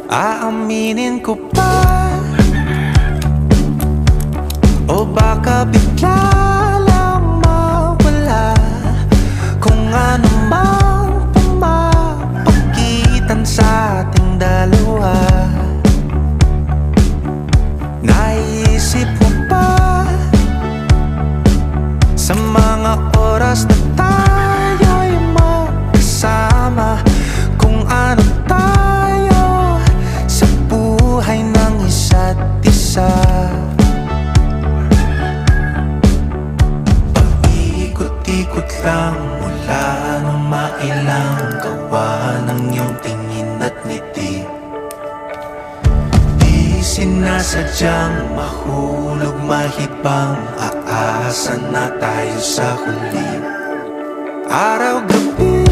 Aaminin ko pa, o baka bigla lang mawala kung ano mang pumapagitan sa ating dalawa. Naisip mo ba sa mga oras na tayo'y magkasama, kung ano tayo sa buhay ng isa't isa? Paikot-ikot lang mula nung mailang gawa ng iyong tingin at ngiti. Di sinasadyang mahulog, mahibang aasa na tayo sa huli. Araw-gabi